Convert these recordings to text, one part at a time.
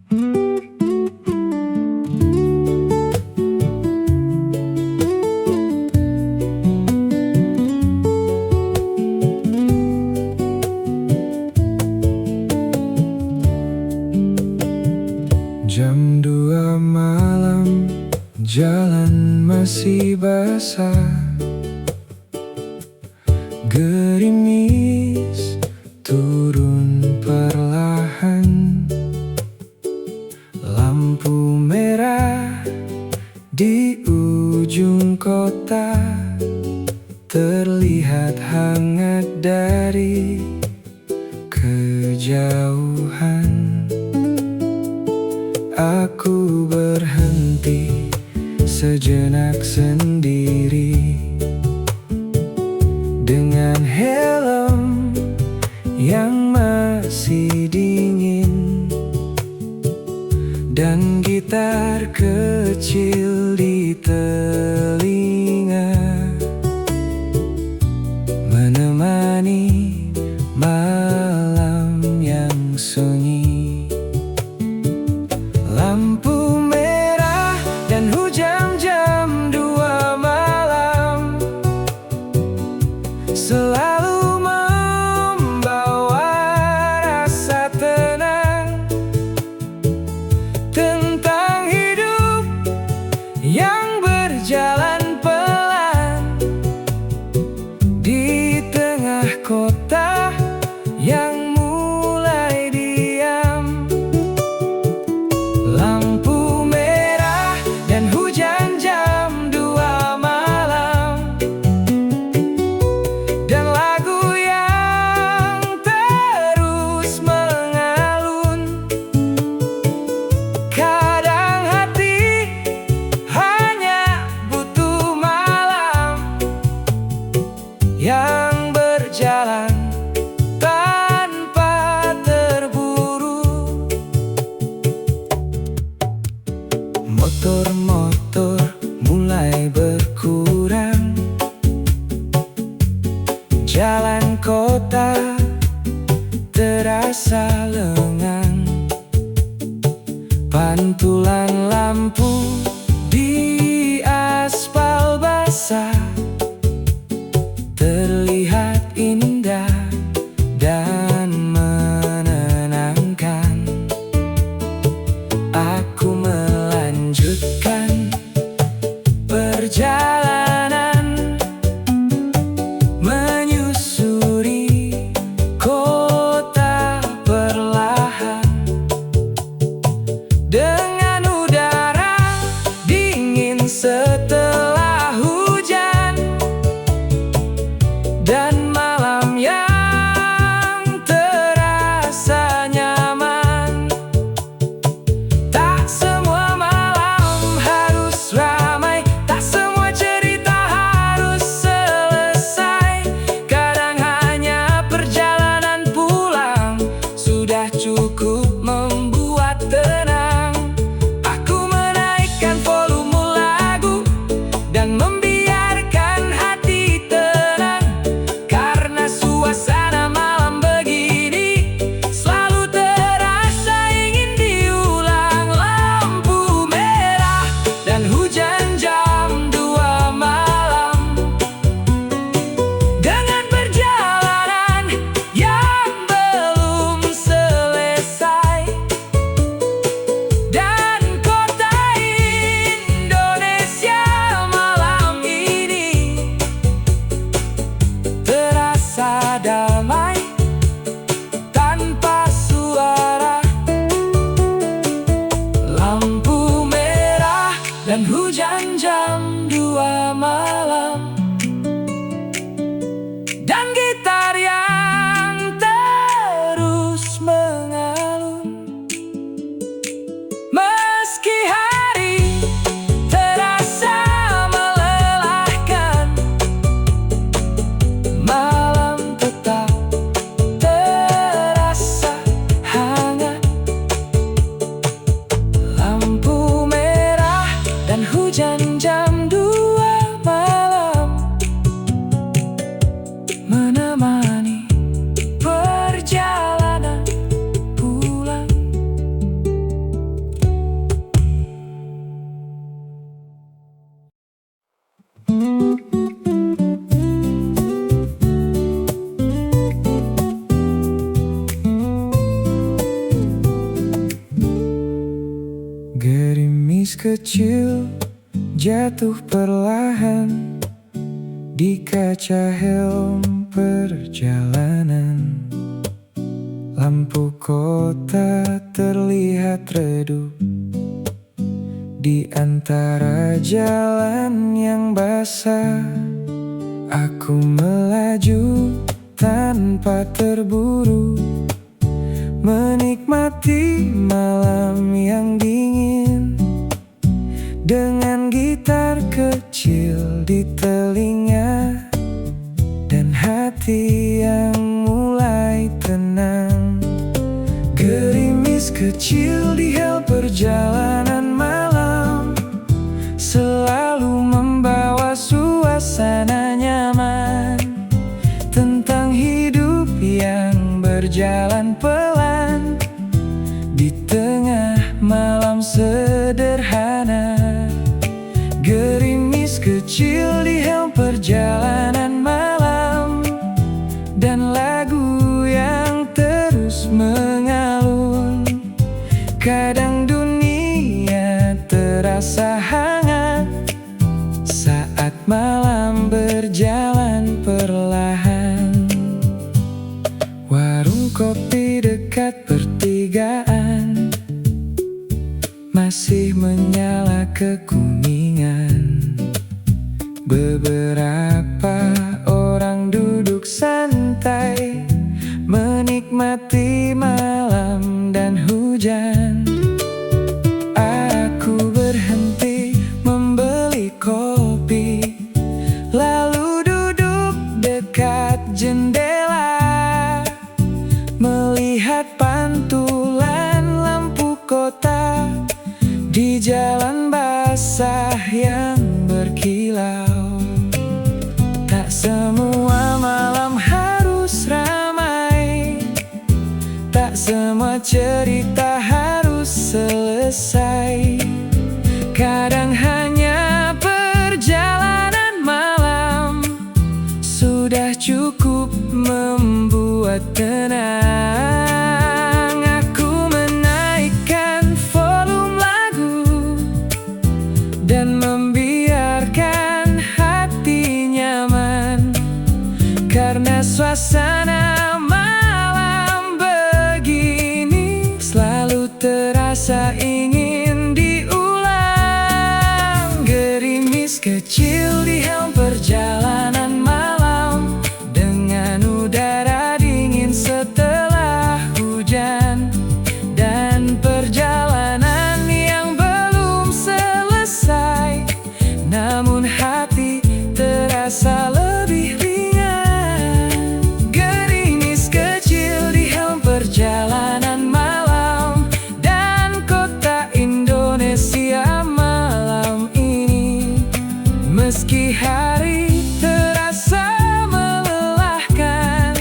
Jam 2 malam, jalan masih basah. Gerimis turun perlahan. Lampu merah di ujung kota terlihat hangat dari kejauhan. Aku berhenti sejenak sendiri dengan helm yang masih dingin dan gitar kecil di telinga, menemani malam yang sunyi. Lampu merah dan hujan jam 2 malam selalu membawa rasa tenang tentang hidup yang berjalan pelan di tengah kota yang mulai diam. Lampu merah dan hujan jam 2 malam, dan lagu yang terus mengalun. Kadang hati hanya butuh malam yang berjalan tanpa terburu. Motor-motor mulai berkurang, jalan kota terasa lengang. Pantulan lampu di aspal basah terlihat indah dan menenangkan. Aku melanjutkan perjalanan menyusuri kota perlahan dengan udara dingin setelah hujan dan kecil jatuh perlahan di kaca helm perjalanan. Lampu kota terlihat redup di antara jalan yang basah. Aku melaju tanpa terburu, menikmati malam yang dingin dengan gitar kecil di telinga dan hati yang mulai tenang. Gerimis kecil di helm perjalanan malam selalu membawa suasana nyaman tentang hidup yang berjalan pelan di tengah malam sederhana. Gerimis kecil di helm perjalanan malam dan lagu yang terus mengalun. Kadang dunia terasa hangat saat malam berjalan perlahan. Warung kopi dekat pertigaan masih menyala kekuningan. Beberapa orang duduk santai menikmati malam dan hujan. Aku berhenti membeli kopi, lalu duduk dekat jendela, melihat pantulan lampu kota di jalan basah yang berkilau. Tak semua malam harus ramai, tak semua cerita harus selesai. Kadang hanya perjalanan malam sudah cukup membuat tenang. Aku menaikkan volume lagu dan membiarkan hati nyaman, karena suasana malam begini selalu terasa ingin diulang. Gerimis kecil di helm perjalanan malam dengan udara dingin setelah hujan, dan perjalanan yang belum selesai, namun hati terasa lebih ringan. Gerimis kecil di helm perjalanan malam dan kota Indonesia malam ini. Meski hari terasa melelahkan,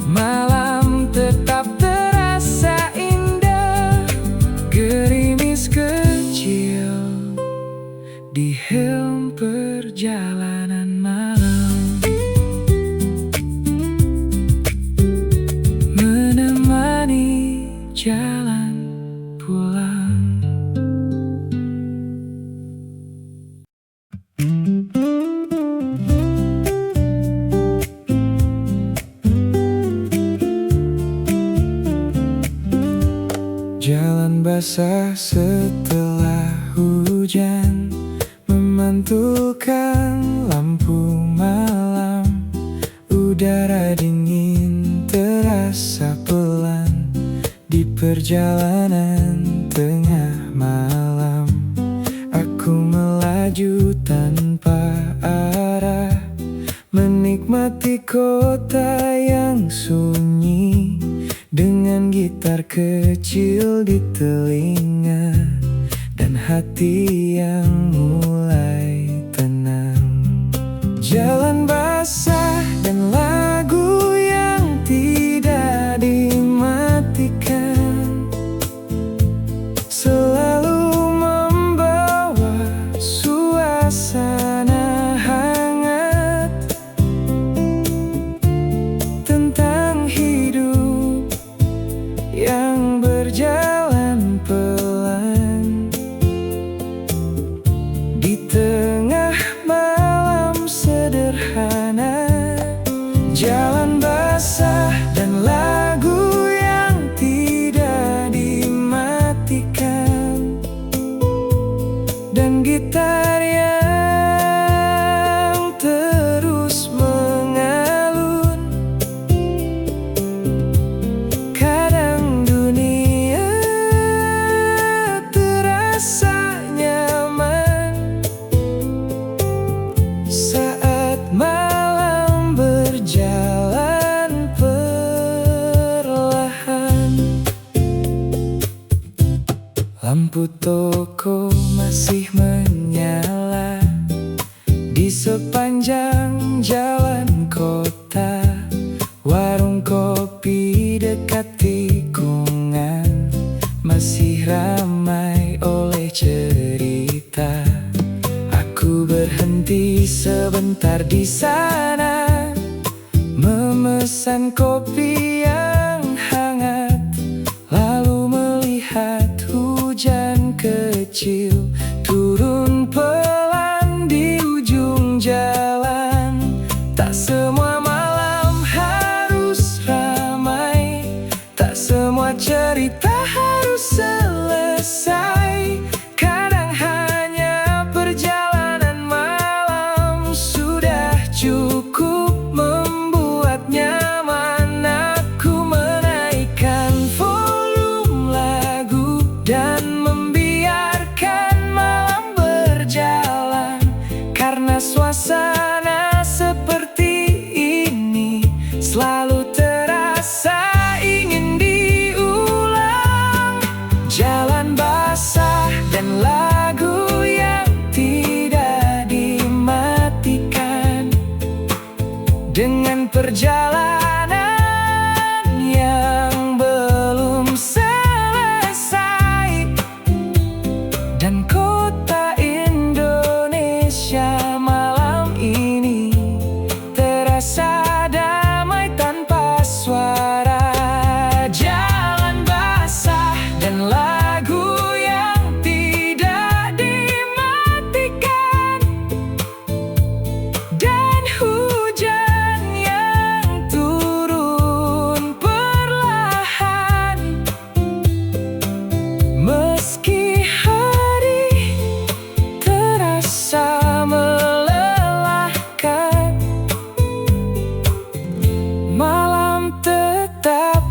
malam tetap terasa indah. Gerimis kecil di helm perjalanan malam menemani jalan pulang. Jalan basah setelah hujan memantulkan lampu malam. Udara dingin terasa pelan di perjalanan tengah malam. Aku melaju tanpa arah, menikmati kota yang sunyi dengan gitar kecil di telinga dan hati yang mulai tenang. Jalan basah dan lagu yang tidak dimatikan selalu membawa suasana hangat tentang hidup yang berjalan pelan Lampu toko masih menyala di sepanjang jalan kota. Warung kopi dekat tikungan masih ramai oleh cerita. Aku berhenti sebentar di sana, memesan kopi yang hangat, lalu melihat hujan kecil turun pelan di ujung jalan. Tak semua malam harus ramai, tak semua cerita harus selesai. Kadang hanya perjalanan malam sudah cukup membuat nyaman. Aku menaikkan volume lagu dan membiarkan malam berjalan. Karena suasana seperti ini selalu terasa ingin diulang. Jalan basah dan lagu yang tidak dimatikan, dengan perjalanan yang belum selesai. Dan kota Indonesia malam ini terasa damai tanpa suara. Jalan basah dan lagu yang tidak dimatikan, dan hujan yang turun perlahan. Meski hari terasa melelahkan, malam tetap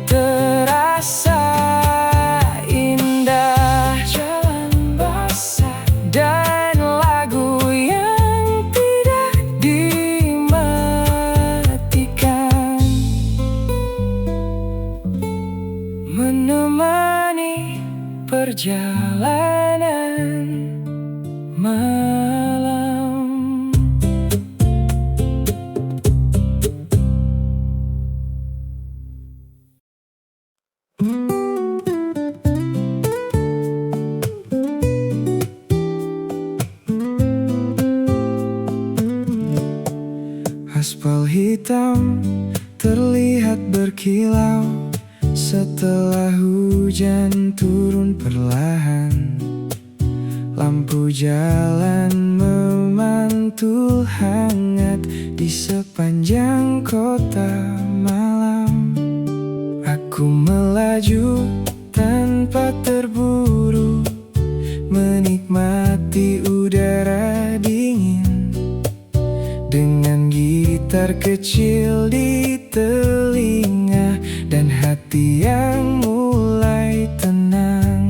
terasa indah. Jalan basah dan lagu yang tidak dimatikan, menemani perjalanan malam. Aspal hitam terlihat berkilau setelah hujan turun perlahan. Lampu jalan memantul hangat di sepanjang kota malam. Aku melaju tanpa terburu, menikmati udara dingin, dengan gitar kecil di telinga dan hati yang mulai tenang.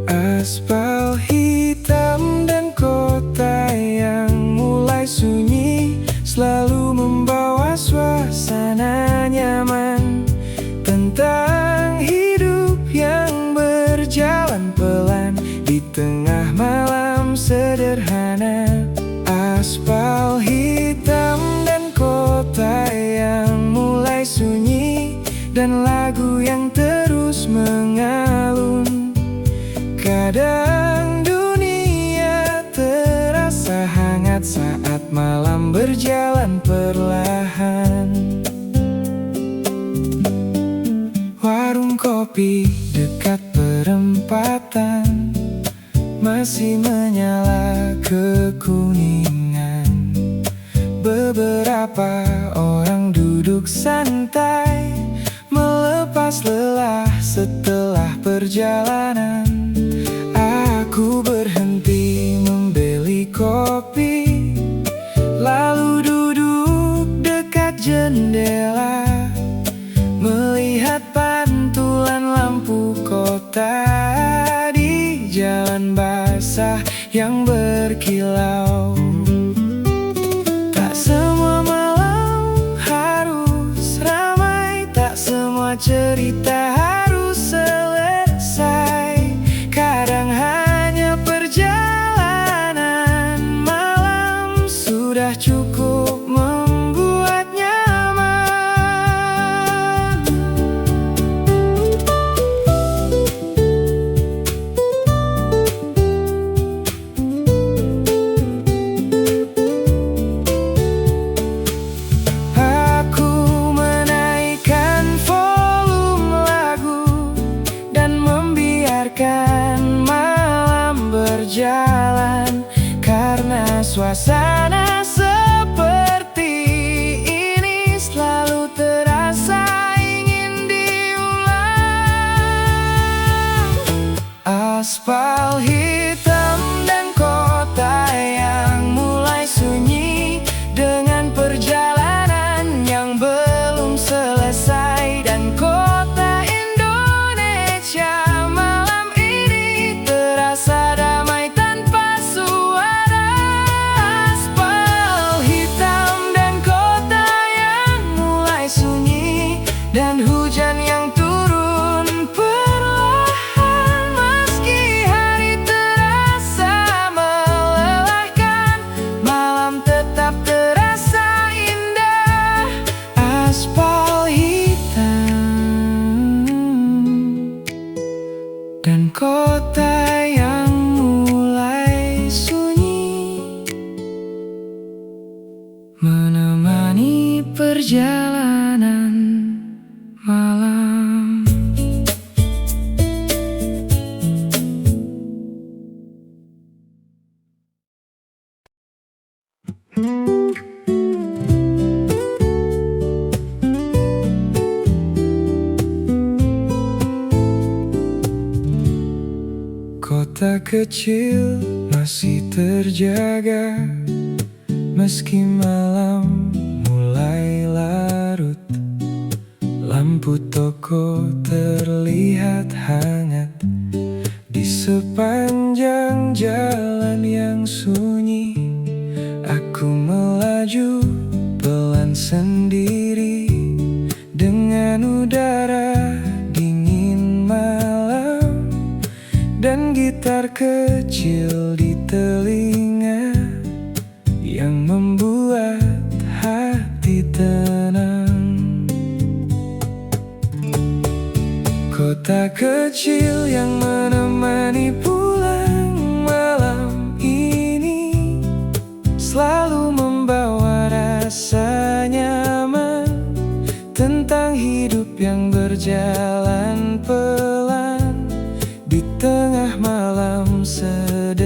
Aspal hitam dan kota yang mulai sunyi selalu membawa suasana nyaman, tentang hidup yang berjalan pelan di tengah malam sederhana. Aspal hitam dan kota yang mulai sunyi, dan lagu yang terus mengalun. Kadang dunia terasa hangat saat malam berjalan perlahan. Warung kopi dekat perempatan masih menyala kekuningan. Beberapa orang duduk santai, melepas lelah setelah perjalanan. Aku berhenti membeli kopi, lalu duduk dekat jendela, melihat pantulan lampu kota di jalan basah yang berkilau. Tak semua malam harus ramai, tak semua cerita harus Aspal hitam dan kota yang mulai sunyi, dengan perjalanan yang belum selesai. Dan kota Indonesia malam ini terasa damai tanpa suara. Aspal hitam dan kota yang mulai sunyi, dan hujan yang turun perlahan, meski hari terasa melelahkan, malam tetap terasa indah. Aspal hitam dan kota yang mulai sunyi, menemani perjalanan malam. Kota kecil masih terjaga, meski malam mulai larut. Lampu toko terlihat hangat di sepanjang jalan yang sunyi. Aku melaju pelan sendiri, dengan udara dingin malam, dan gitar kecil di telinga yang membuat hati tenang. Kota kecil yang menemani pulang malam ini, selalu membawa rasa nyaman tentang hidup yang berjalan pelan di tengah malam sederhana.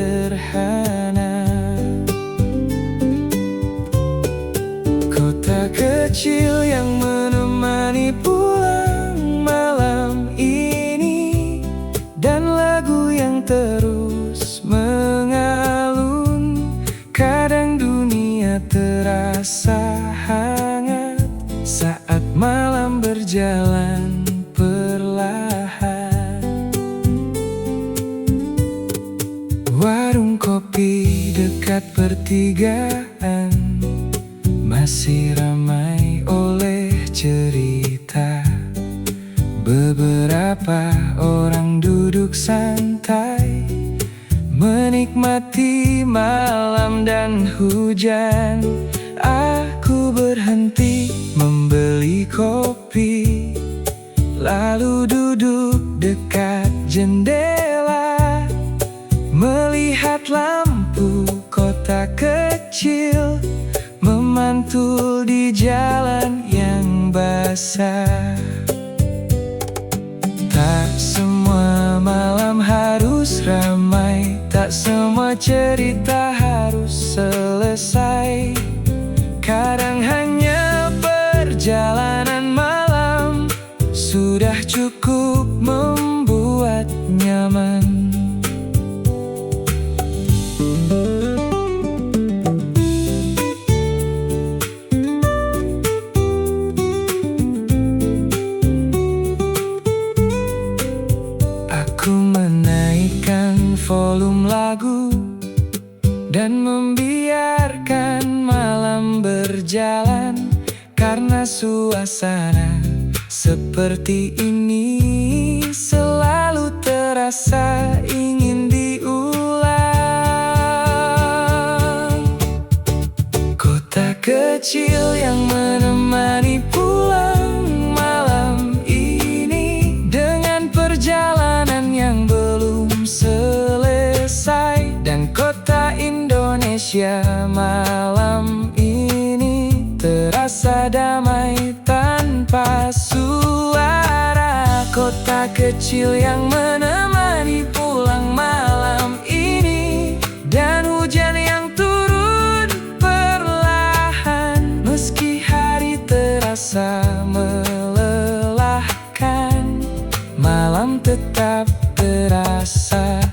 Kota kecil yang menemani pulang malam ini, dan lagu yang terus mengalun. Kadang dunia terasa hangat saat malam berjalan perlahan. Warung kopi dekat pertigaan masih ramai oleh cerita. Beberapa orang duduk santai, menikmati malam dan hujan. Aku berhenti membeli kopi, lalu duduk dekat jendela, melihat lampu kota kecil memantul di jalan yang basah. Tak semua malam harus ramai, tak semua cerita harus selesai. Kadang hanya perjalanan malam sudah cukup membuat nyaman. Aku menaikkan volume lagu dan membiarkan malam berjalan, karena suasana seperti ini selalu terasa ingin diulang. Kota kecil yang menemani pulang malam ini, dengan perjalanan yang belum selesai. Dan kota Indonesia malam ini terasa damai tanpa suara. Kota kecil yang menemani pulang malam ini, dan hujan yang turun perlahan, meski hari terasa melelahkan, malam tetap terasa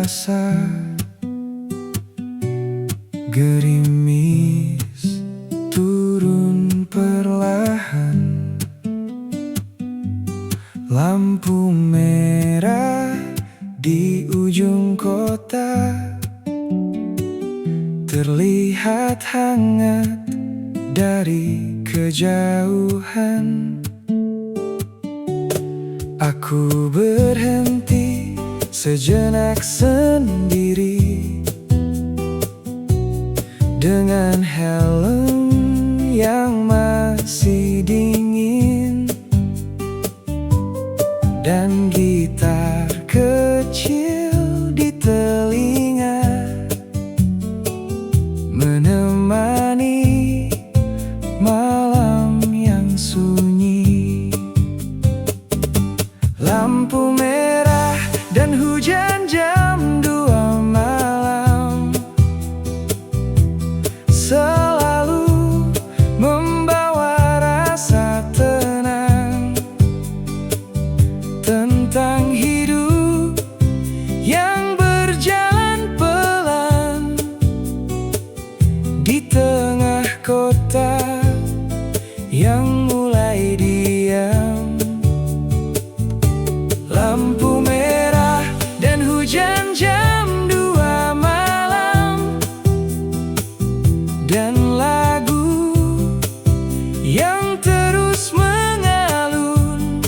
terasa, gerimis turun perlahan, lampu merah di ujung kota terlihat hangat dari kejauhan. Aku berhenti sejenak sendiri dengan helm yang masih dingin dan gitar kecil di telinga, menemani malam yang sunyi. Lampu merah dan hujan jam 2 malam selalu membawa rasa tenang tentang hidup yang berjalan pelan di tengah kota yang mulai diam. Lampu merah dan hujan jam 2 malam, dan lagu yang terus mengalun.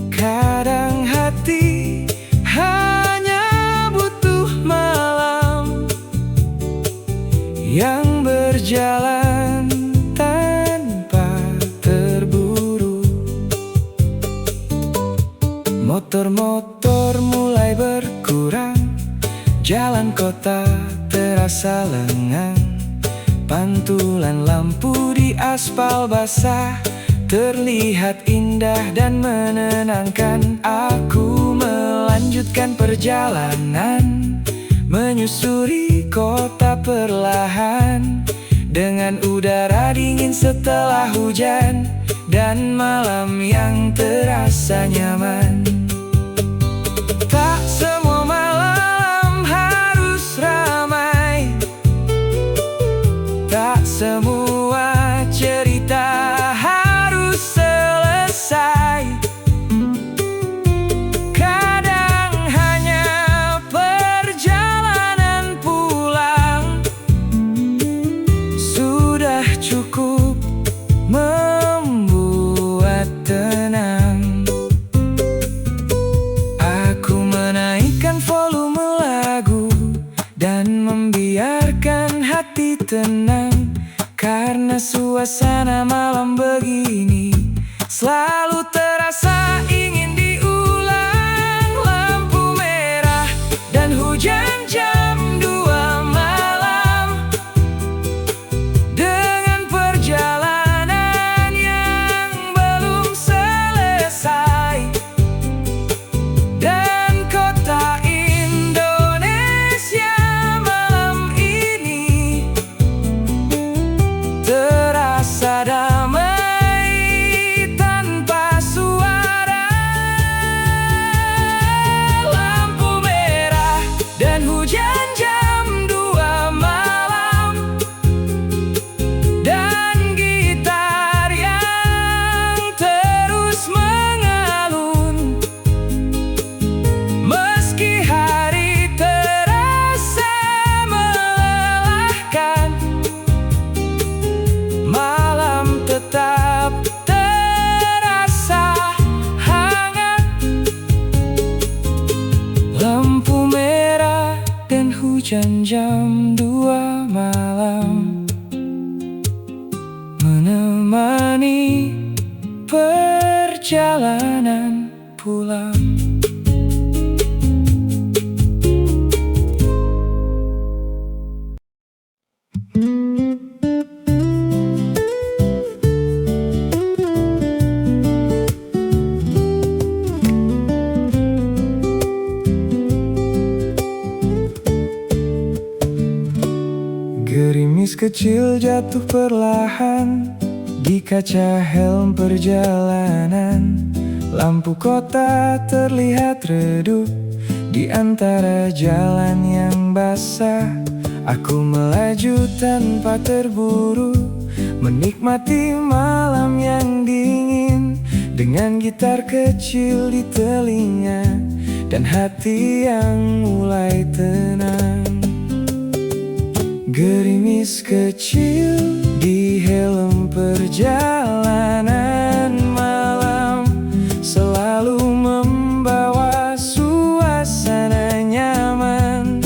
Kadang hati hanya butuh malam yang berjalan tanpa terburu. Motor-motor mulai berkurang, jalan kota terasa lengang. Pantulan lampu di aspal basah terlihat indah dan menenangkan. Aku melanjutkan perjalanan, menyusuri kota perlahan, dengan udara dingin setelah hujan dan malam yang terasa nyaman. Tak semua malam harus ramai, tak semua cerita harus selesai. Kadang hanya perjalanan pulang sudah cukup membuat tenang. Aku menaikkan volume lagu dan membiarkan hati tenang, karena suasana malam begini selalu terasa ingin diulang. Lampu merah dan hujan jam 2 malam, dengan perjalanan yang belum selesai, dan kota Indonesia malam ini terasa damai tanpa suara. Lampu merah dan hujan jam 2 malam, dan gitar yang terus mengalun. Meski hari terasa melelahkan, malam tetap terasa hangat. Lampu merah dan hujan jam 2 malam, menemani perjalanan pulang. Gerimis kecil jatuh perlahan di kaca helm perjalanan. Lampu kota terlihat redup Di antara jalan yang basah, aku melaju tanpa terburu, menikmati malam yang dingin, dengan gitar kecil di telinga dan hati yang mulai tenang. Gerimis kecil di helm perjalanan malam selalu membawa suasana nyaman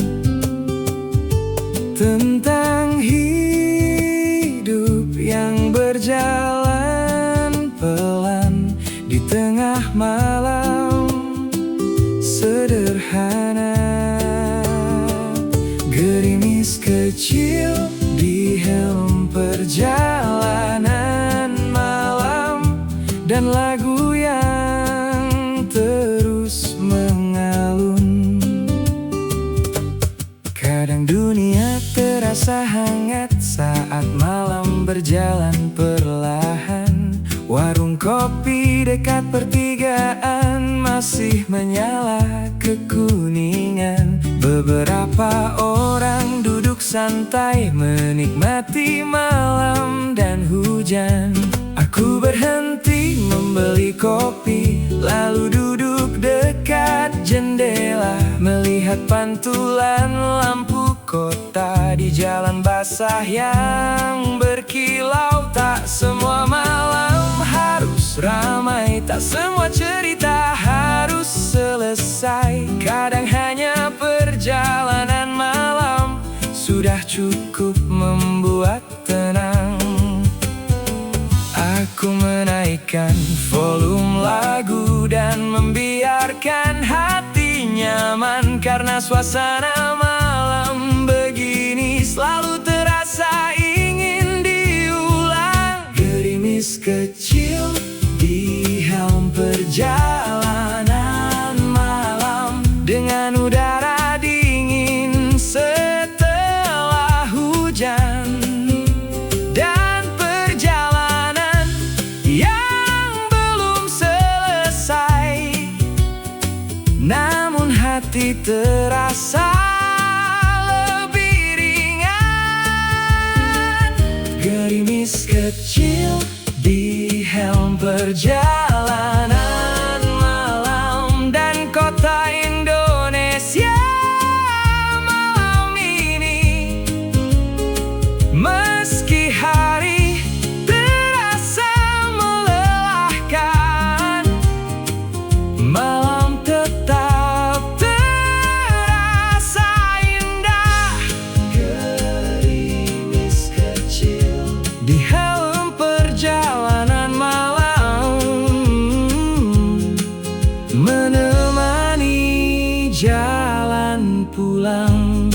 tentang hidup yang berjalan pelan di tengah malam sederhana. Gerimis kecil di helm perjalanan malam, dan lagu yang terus mengalun. Kadang dunia terasa hangat saat malam berjalan perlahan. Warung kopi dekat pertigaan masih menyala kekuningan. Beberapa orang duduk santai menikmati malam dan hujan. Aku berhenti membeli kopi, lalu duduk dekat jendela, melihat pantulan lampu kota di jalan basah yang berkilau. Tak semua malam harus ramai, tak semua cerita harus selesai. Kadang hanya perjalanan malam sudah cukup membuat tenang. Aku menaikkan volume lagu dan membiarkan hati nyaman, karena suasana malam begini selalu terasa ingin diulang. Gerimis kecil di helm perjalanan malam, dengan udara dingin setelah hujan, dan perjalanan yang belum selesai, namun hati terasa lebih ringan. Gerimis kecil di helm perjalanan malam, dan kota Indonesia malam ini, meski hari terasa melelahkan, malam tetap terasa indah. Gerimis kecil di helm perjalanan malam, menemani jalan pulang.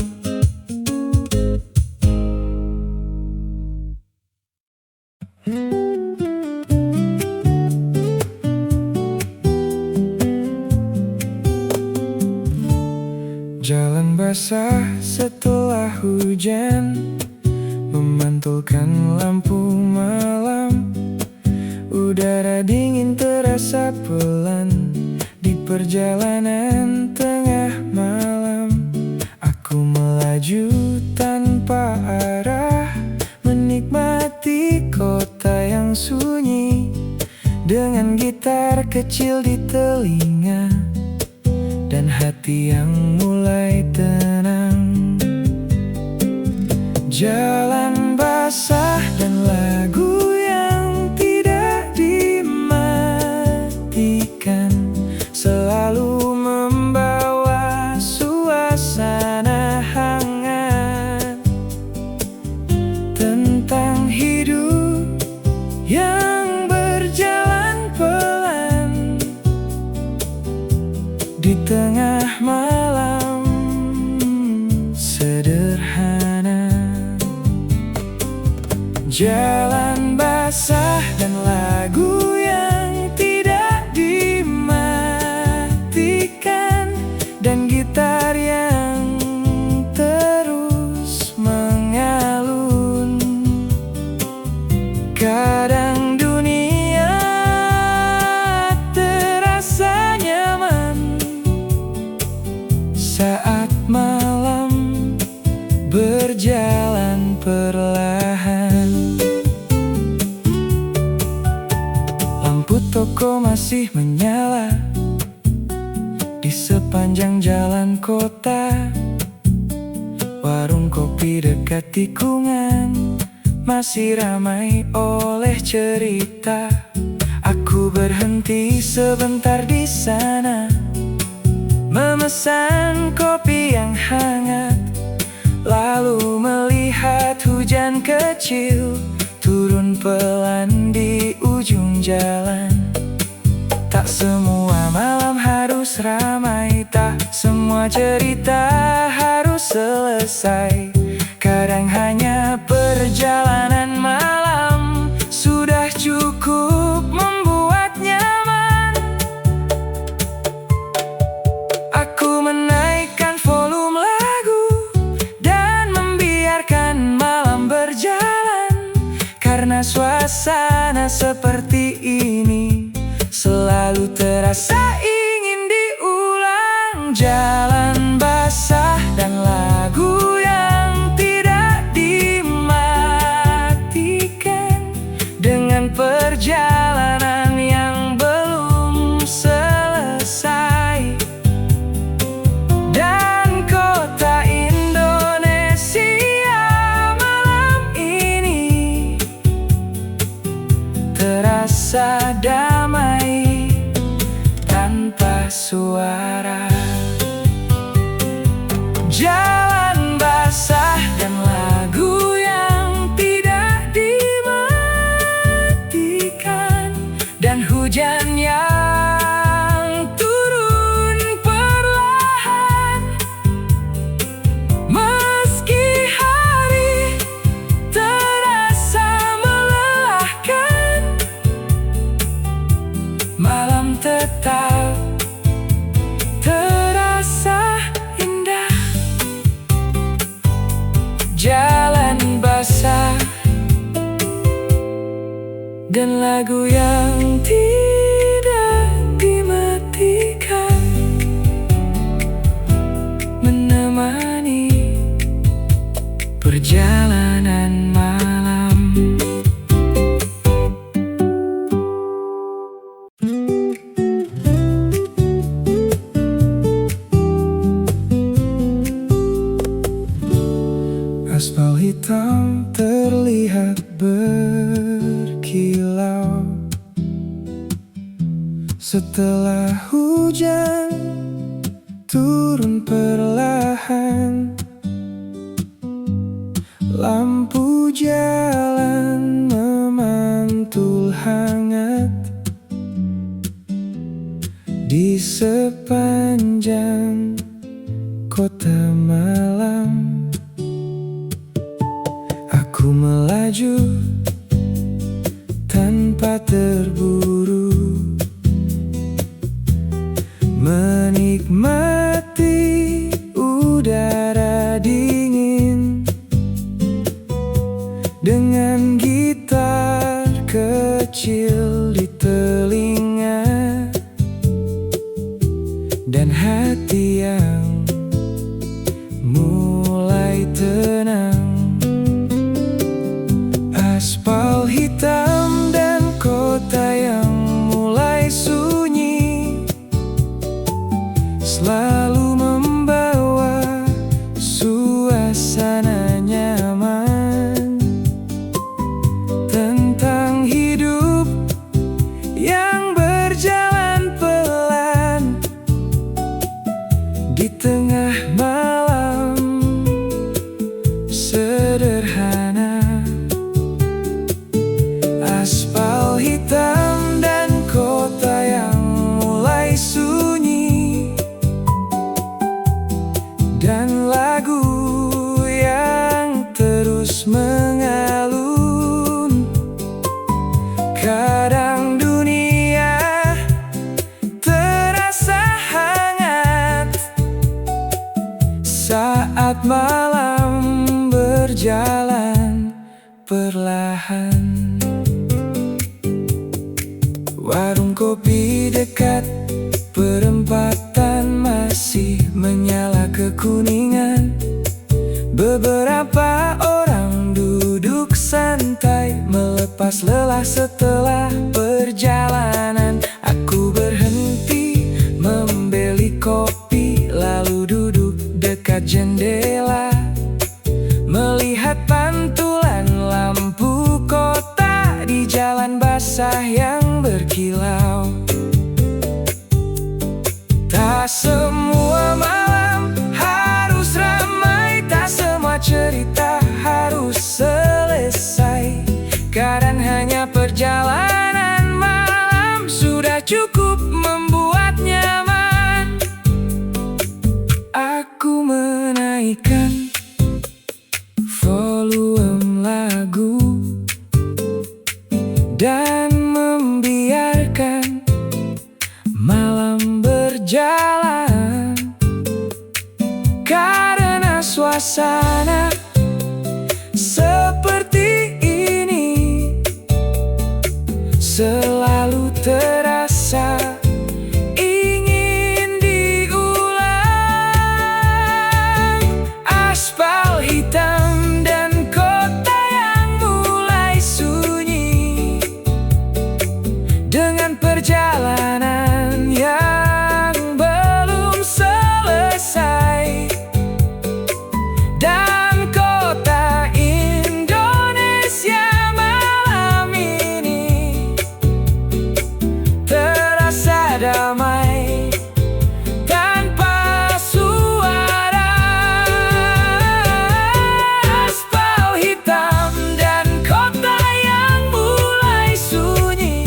Jalan basah setelah hujan, memantulkan lampu malam. Udara dingin terasa pelan di perjalanan tengah malam. Aku melaju tanpa arah, menikmati kota yang sunyi, dengan gitar kecil di telinga dan hati yang mulai tenang. Jalan basah dan lagu yang tidak dimatikan selalu membawa suasana hangat tentang hidup yang berjalan pelan di tengah malam sederhana. Jalan basah dan lagu yang tidak dimatikan, dan gitar yang terus mengalun. Kadang dunia terasa nyaman Lampu toko masih menyala di sepanjang jalan kota. Warung kopi dekat tikungan masih ramai oleh cerita. Aku berhenti sebentar di sana, memesan kopi yang hangat, lalu melihat hujan kecil turun pelan di ujung jalan. Tak semua malam harus ramai, tak semua cerita harus selesai. Kadang hanya perjalanan malam sudah cukup membuat nyaman. Aku menaikkan volume lagu dan membiarkan malam berjalan, karena suasana seperti ini selalu terasa ingin diulang. Jalan basah dan lagu yang tidak dimatikan, dengan perjalanan yang belum selesai. Dan kota Indonesia malam ini terasa damai tanpa suara. Jalan basah dan lagu yang tidak dimatikan, dan hujan yang turun perlahan. Meski hari terasa melelahkan, malam tetap terasa indah. Jalan basah dan lagu yang tidak dimatikan menemani perjalanan malam. Aspal hitam terlihat berkilau setelah hujan turun perlahan. Lampu jalan memantul hangat di sepanjang kota malam. Aku melaju tanpa terburu, menikmati udara dingin dengan gitar kecil di telinga, dan hati yang mulai tenang. Aspal hitam dan kota yang mulai sunyi selalu membawa suasana nyaman tentang hidup yang berjalan pelan di tengah malam sederhana. Aspal hitam dan kota yang mulai sunyi, dan lagu yang terus mengalun. Kadang dunia terasa hangat saat malam berjalan perlahan. Warung kopi dekat perempatan masih menyala kekuningan. Beberapa orang duduk santai melepas lelah setelah perjalanan, aku berhenti membeli kopi, lalu duduk dekat jendela, melihat pantulan lampu kota di jalan basah yang berkilau. Tak semua malam harus ramai, tak semua cerita harus selesai. Kadang hanya perjalanan malam sudah cukup membuat nyaman. Aku menaikkan volume lagu dan membiarkan malam berjalan, karena suasana seperti ini selalu terasa ingin diulang. Aspal hitam dan kota yang mulai sunyi, dengan perjalanan yang belum selesai. Dan kota Indonesia malam ini terasa damai tanpa suara. Aspal hitam dan kota yang mulai sunyi,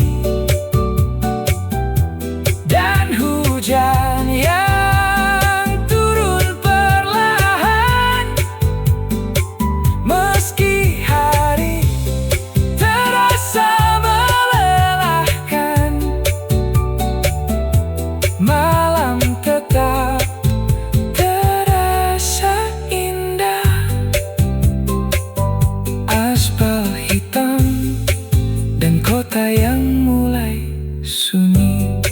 dan hujan yang turun perlahan, meski hari terasa melelahkan, malam tetap terasa indah. Aspal hitam dan kota yang mulai sunyi,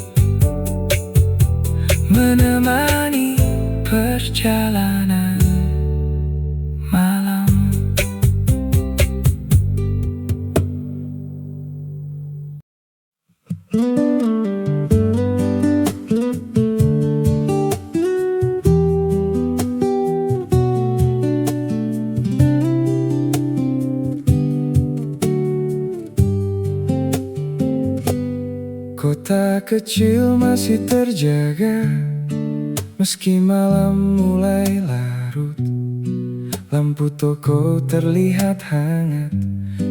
menemani perjalanan malam. Kota kecil masih terjaga, meski malam mulai larut. Lampu toko terlihat hangat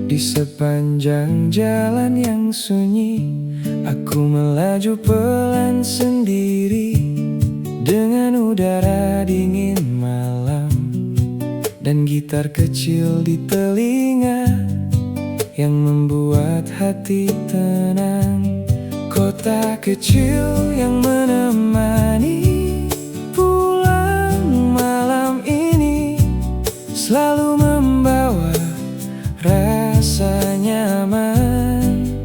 di sepanjang jalan yang sunyi. Aku melaju pelan sendiri dengan udara dingin malam, dan gitar kecil di telinga yang membuat hati tenang. Kota kecil yang menemani pulang malam ini selalu membawa rasa nyaman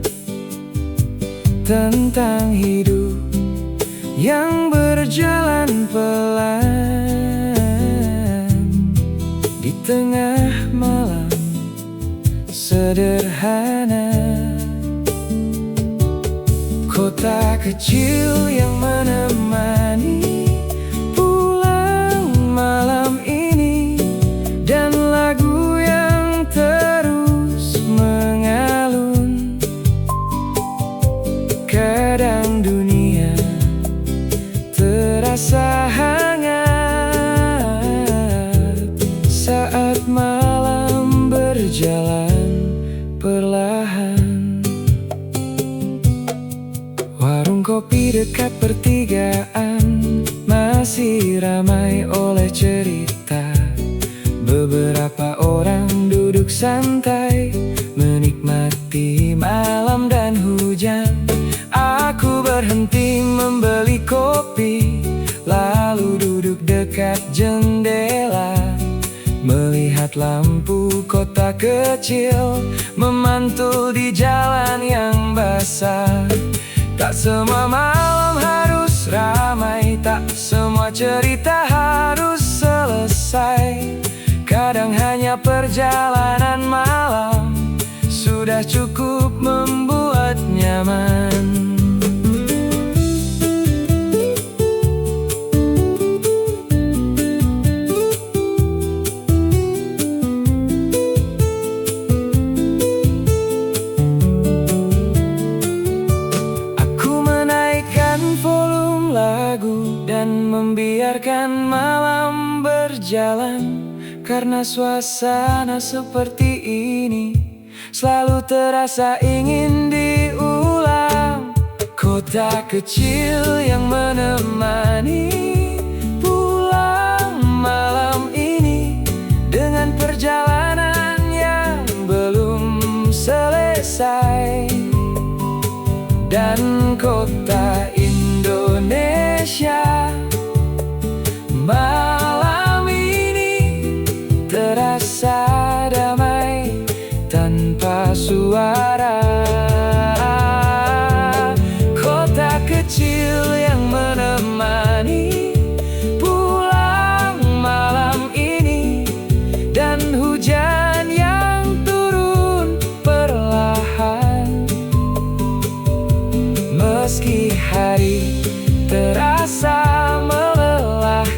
tentang hidup yang berjalan pelan di tengah malam sederhana. Kota kecil yang menemani pulang malam ini, dan lagu yang terus mengalun. Kadang dunia terasa hangat saat malam berjalan perlahan. Warung kopi dekat pertigaan masih ramai oleh cerita. Beberapa orang duduk santai menikmati malam dan hujan. Aku berhenti membeli kopi, lalu duduk dekat jendela, melihat lampu kota kecil memantul di jalan yang basah. Tak semua malam harus ramai, tak semua cerita harus selesai. Kadang hanya perjalanan malam sudah cukup membuat membuat nyaman. Dan membiarkan malam berjalan, karena suasana seperti ini selalu terasa ingin diulang. Kota kecil yang menemani pulang malam ini, dengan perjalanan yang belum selesai. Dan kota Indonesia malam ini terasa damai tanpa suara. Kota kecil yang menemani pulang malam ini, dan hujan yang turun perlahan. Meski hari terasa melelahkan,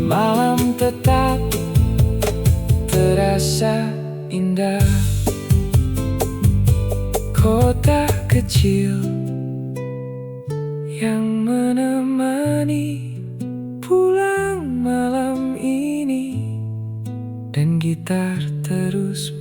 malam tetap terasa indah. Kota kecil yang menemani pulang malam ini, dan gitar terus